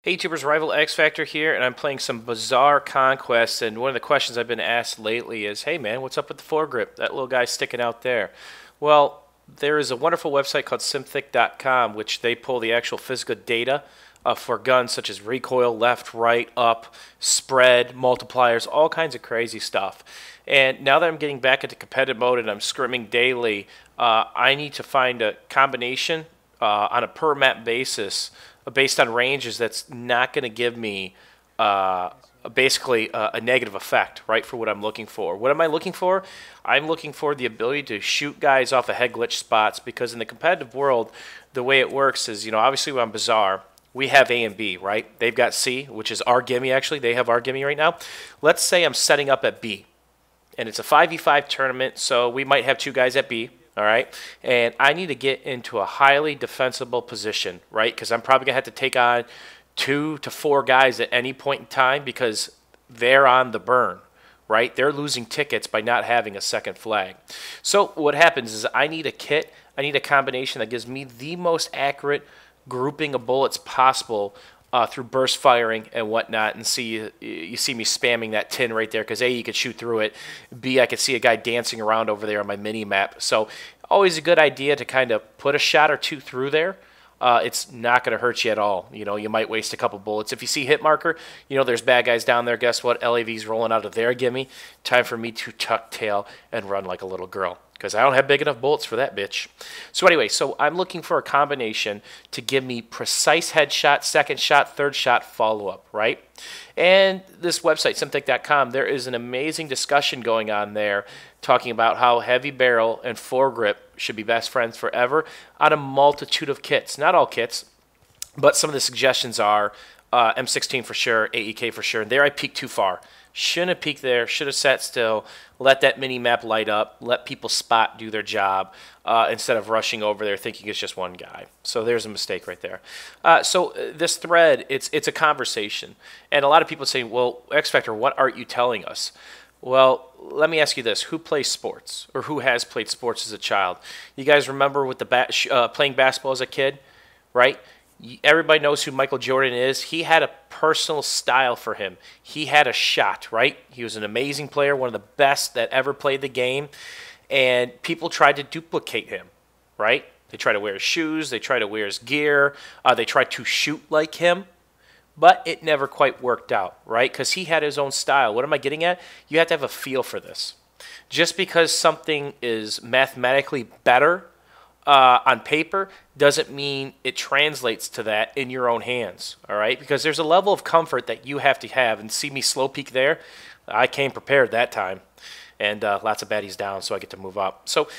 Hey YouTubers, Rival X Factor here, and I'm playing some Bazaar Conquest, and one of the questions I've been asked lately is, hey man, what's up with the Foregrip? That little guy sticking out there. Well, there is a wonderful website called simthic.com, which they pull the actual physical data for guns such as recoil, left, right, up, spread, multipliers, all kinds of crazy stuff. And now that I'm getting back into competitive mode and I'm scrimming daily, I need to find a combination on a per map basis based on ranges that's not going to give me basically a negative effect, right, for what I'm looking for. What am I looking for? I'm looking for the ability to shoot guys off of head glitch spots, because in the competitive world, the way it works is, obviously we're on Bazaar. We have A and B, right? They've got C, which is our gimme, actually. They have our gimme right now. Let's say I'm setting up at B, and it's a 5v5 tournament, so we might have two guys at B. All right, and I need to get into a highly defensible position, right? Because I'm probably going to have to take on 2 to 4 guys at any point in time because they're on the burn, right? They're losing tickets by not having a second flag. So what happens is I need a kit, I need a combination that gives me the most accurate grouping of bullets possible through burst firing and whatnot, and you see me spamming that tin right there because A, you could shoot through it, B, I could see a guy dancing around over there on my mini map. So always a good idea to kind of put a shot or two through there. It's not going to hurt you at all. You might waste a couple bullets. If you see hit marker, there's bad guys down there. Guess what? LAV's rolling out of their gimme. Time for me to tuck tail and run like a little girl, because I don't have big enough bullets for that bitch. So anyway, I'm looking for a combination to give me precise headshot, second shot, third shot follow-up, right? And this website, simthic.com, there is an amazing discussion going on there talking about how heavy barrel and foregrip should be best friends forever on a multitude of kits. Not all kits, but some of the suggestions are M16 for sure, AEK for sure. And there I peaked too far. Shouldn't have peeked there, should have sat still, let that mini-map light up, let people spot do their job instead of rushing over there thinking it's just one guy. So there's a mistake right there. So this thread, it's a conversation. And a lot of people say, well, X Factor, what aren't you telling us? Well, let me ask you this. Who plays sports, or who has played sports as a child? You guys remember with the playing basketball as a kid, right? Everybody knows who Michael Jordan is. He had a personal style for him. He had a shot, right? He was an amazing player, one of the best that ever played the game. And people tried to duplicate him, right? They tried to wear his shoes. They tried to wear his gear. They tried to shoot like him. But it never quite worked out, right? Because he had his own style. What am I getting at? You have to have a feel for this. Just because something is mathematically better on paper doesn't mean it translates to that in your own hands, all right? Because there's a level of comfort that you have to have, and see me slow peek there, I came prepared that time, and lots of baddies down, so I get to move up. So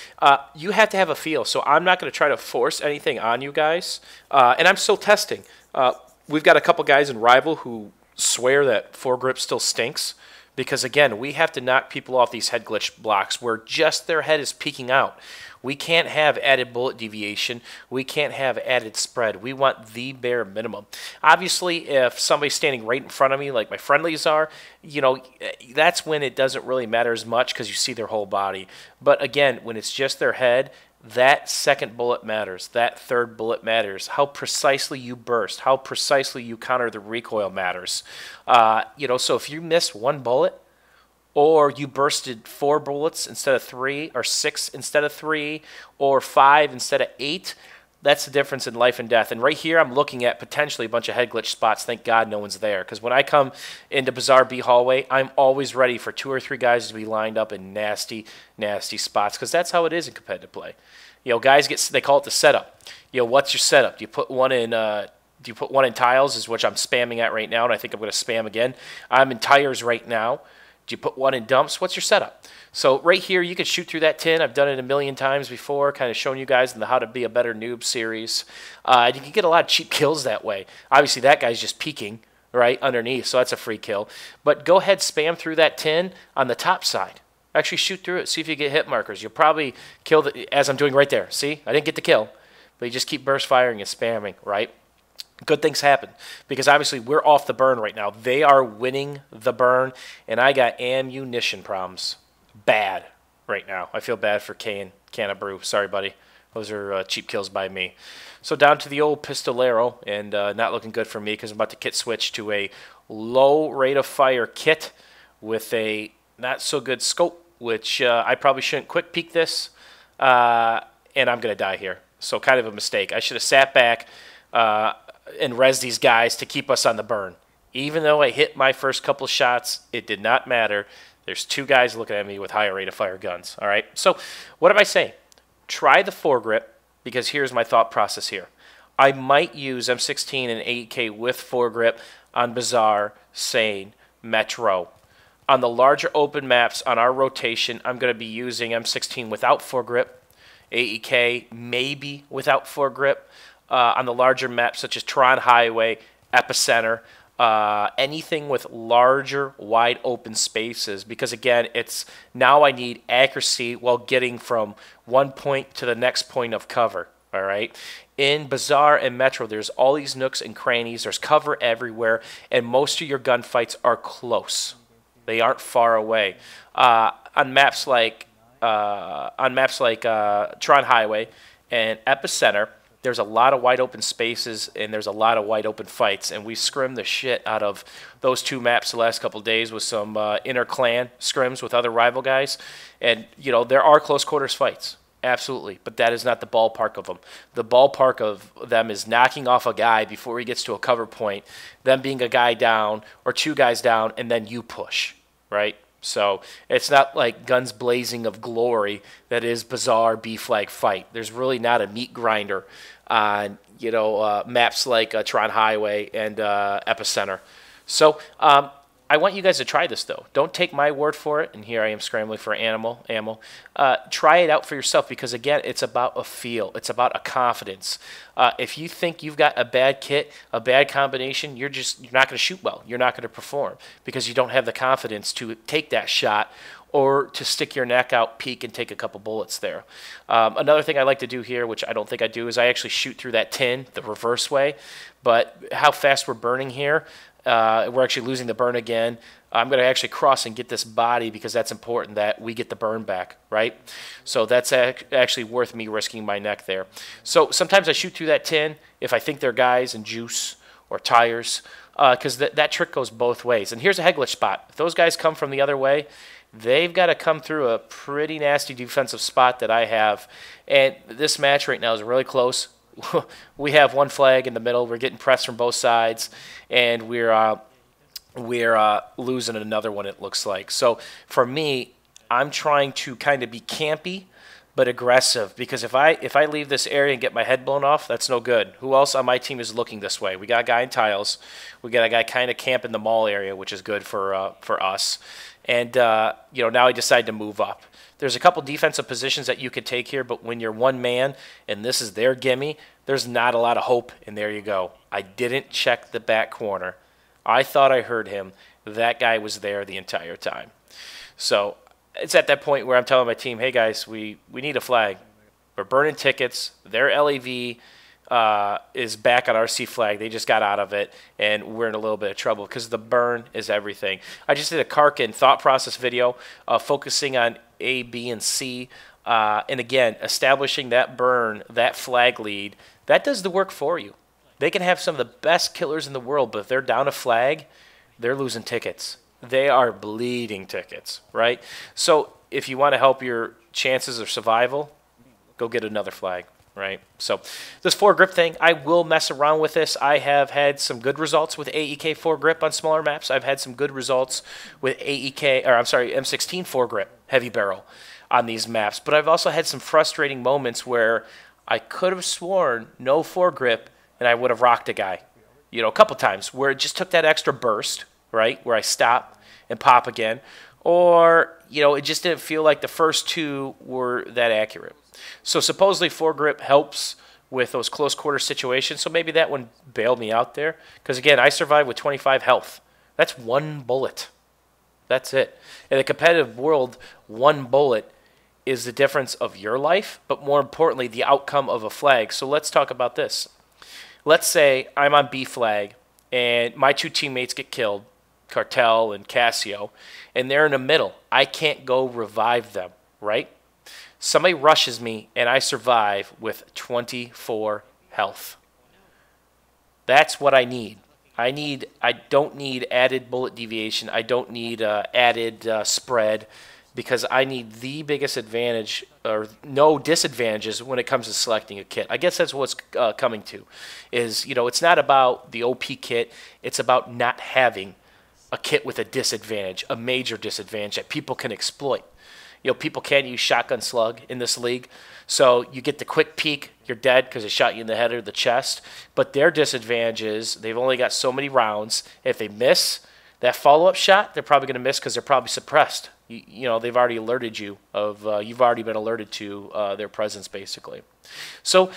you have to have a feel, so I'm not going to try to force anything on you guys, and I'm still testing. We've got a couple guys in Rival who swear that foregrip still stinks, because again, we have to knock people off these head glitch blocks where just their head is peeking out. We can't have added bullet deviation. We can't have added spread. We want the bare minimum. Obviously, if somebody's standing right in front of me, like my friendlies are, that's when it doesn't really matter as much because you see their whole body. But again, when it's just their head, that second bullet matters. That third bullet matters. How precisely you burst, how precisely you counter the recoil matters. So if you miss one bullet, or you bursted 4 bullets instead of 3, or 6 instead of 3, or 5 instead of 8, that's the difference in life and death. And right here, I'm looking at potentially a bunch of head glitch spots. Thank God no one's there. Because when I come into Bazaar B hallway, I'm always ready for 2 or 3 guys to be lined up in nasty, nasty spots. Because that's how it is in competitive play. Guys they call it the setup. What's your setup? Do you put one in? Do you put one in tiles? Is which I'm spamming at right now, and I think I'm going to spam again. I'm in tires right now. Do you put one in dumps? What's your setup? So right here, you can shoot through that tin. I've done it a million times before, kind of shown you guys in the How to Be a Better Noob series. And you can get a lot of cheap kills that way. Obviously, that guy's just peeking right underneath, so that's a free kill. But go ahead, spam through that tin on the top side. Actually, shoot through it. See if you get hit markers. You'll probably kill, as I'm doing right there. See? I didn't get the kill, but you just keep burst firing and spamming, right? Good things happen, because obviously we're off the burn right now. They are winning the burn, and I got ammunition problems. Bad right now. I feel bad for Can of Brew. Sorry, buddy. Those are cheap kills by me. So down to the old pistolero, and not looking good for me because I'm about to kit switch to a low rate of fire kit with a not so good scope, which I probably shouldn't quick peek this, and I'm going to die here. So kind of a mistake. I should have sat back and res these guys to keep us on the burn. Even though I hit my first couple shots, it did not matter. There's two guys looking at me with higher rate of fire guns. All right. So what am I saying? Try the foregrip, because here's my thought process here. I might use M16 and 8K with foregrip on Bazaar, Sane, Metro. On the larger open maps on our rotation, I'm going to be using M16 without foregrip, AEK maybe without foregrip. On the larger maps such as Tron Highway, Epicenter, anything with larger, wide open spaces, because again, it's now I need accuracy while getting from one point to the next point of cover. All right. In Bazaar and Metro, there's all these nooks and crannies. There's cover everywhere, and most of your gunfights are close. They aren't far away. On maps like Tron Highway and Epicenter, there's a lot of wide open spaces and there's a lot of wide open fights, and we scrimmed the shit out of those two maps the last couple of days with some inter-clan scrims with other rival guys. And you know, there are close quarters fights, absolutely, but that is not the ballpark of them. The ballpark of them is knocking off a guy before he gets to a cover point, them being a guy down or two guys down, and then you push, right? So it's not like guns blazing of glory that is Bazaar B-flag fight. There's really not a meat grinder on maps like Tron Highway and Epicenter. So I want you guys to try this, though. Don't take my word for it. And here I am scrambling for ammo. Try it out for yourself, because, again, it's about a feel. It's about a confidence. If you think you've got a bad kit, a bad combination, you're not going to shoot well. You're not going to perform because you don't have the confidence to take that shot or to stick your neck out, peek, and take a couple bullets there. Another thing I like to do here, which I don't think I do, is I actually shoot through that tin the reverse way. But how fast we're burning here, we're actually losing the burn again. I'm going to actually cross and get this body because that's important that we get the burn back, right? So that's actually worth me risking my neck there. So sometimes I shoot through that tin if I think they're guys and juice or tires, because that trick goes both ways. And here's a head glitch spot. If those guys come from the other way, they've got to come through a pretty nasty defensive spot that I have. And this match right now is really close. We have one flag in the middle. We're getting pressed from both sides, and we're losing another one, it looks like. So for me, I'm trying to kind of be campy but aggressive, because if I leave this area and get my head blown off, that's no good. Who else on my team is looking this way? We got a guy in tiles. We got a guy kind of camping the mall area, which is good for us. And now I decide to move up. There's a couple defensive positions that you could take here, but when you're one man and this is their gimme, there's not a lot of hope, and there you go. I didn't check the back corner. I thought I heard him. That guy was there the entire time. So it's at that point where I'm telling my team, hey, guys, we need a flag. We're burning tickets. Their LAV is back on our C flag. They just got out of it, and we're in a little bit of trouble because the burn is everything. I just did a Karkin thought process video focusing on A, B, and C. And again, establishing that burn, that flag lead, that does the work for you. They can have some of the best killers in the world, but if they're down a flag, they're losing tickets. They are bleeding tickets, right? So if you want to help your chances of survival, go get another flag, right? So this foregrip thing, I will mess around with this. I have had some good results with AEK foregrip on smaller maps. I've had some good results with M16 foregrip heavy barrel on these maps. But I've also had some frustrating moments where I could have sworn no foregrip and I would have rocked a guy. A couple times where it just took that extra burst, right, where I stop and pop again. Or, it just didn't feel like the first two were that accurate. So supposedly foregrip helps with those close quarter situations. So maybe that one bailed me out there. Because, again, I survived with 25 health. That's one bullet. That's it. In a competitive world, one bullet is the difference of your life, but more importantly, the outcome of a flag. So let's talk about this. Let's say I'm on B flag, and my two teammates get killed, Cartel and Casio, and they're in the middle. I can't go revive them, right? Somebody rushes me and I survive with 24 health. That's what I need. I don't need added bullet deviation. I don't need added spread, because I need the biggest advantage or no disadvantages when it comes to selecting a kit. I guess that's what's coming to is, it's not about the OP kit. It's about not having a kit with a disadvantage, a major disadvantage that people can exploit. People can't use shotgun slug in this league. So you get the quick peek, you're dead because they shot you in the head or the chest. But their disadvantage is they've only got so many rounds. If they miss that follow-up shot, they're probably going to miss because they're probably suppressed. They've already alerted you of, you've already been alerted to their presence, basically. So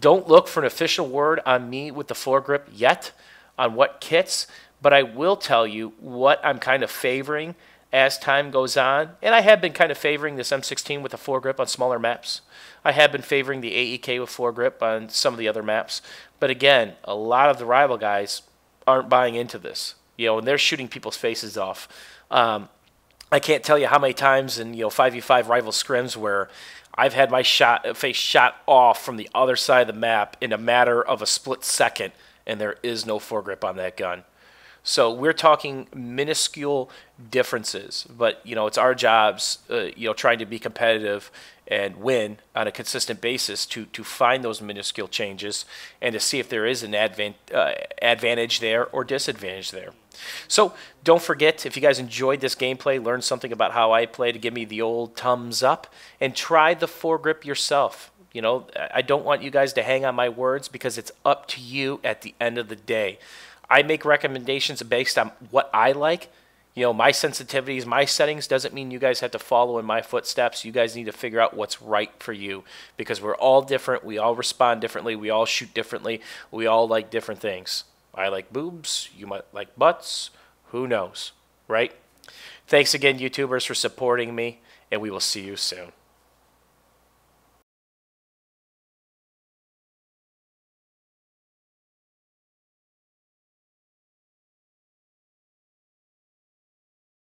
don't look for an official word on me with the Foregrip yet on what kits, but I will tell you what I'm kind of favoring as time goes on. And I have been kind of favoring this M16 with the Foregrip on smaller maps. I have been favoring the AEK with Foregrip on some of the other maps. But again, a lot of the rival guys aren't buying into this. And they're shooting people's faces off. I can't tell you how many times in 5v5 rival scrims where I've had my face shot off from the other side of the map in a matter of a split second, and there is no Foregrip on that gun. So we're talking minuscule differences, but it's our jobs, trying to be competitive and win on a consistent basis to find those minuscule changes and to see if there is an advantage there or disadvantage there. So don't forget, if you guys enjoyed this gameplay, learned something about how I play, to give me the old thumbs up and try the Foregrip yourself. I don't want you guys to hang on my words, because it's up to you at the end of the day. I make recommendations based on what I like. My sensitivities, my settings doesn't mean you guys have to follow in my footsteps. You guys need to figure out what's right for you, because we're all different. We all respond differently. We all shoot differently. We all like different things. I like boobs. You might like butts. Who knows, right? Thanks again, YouTubers, for supporting me, and we will see you soon.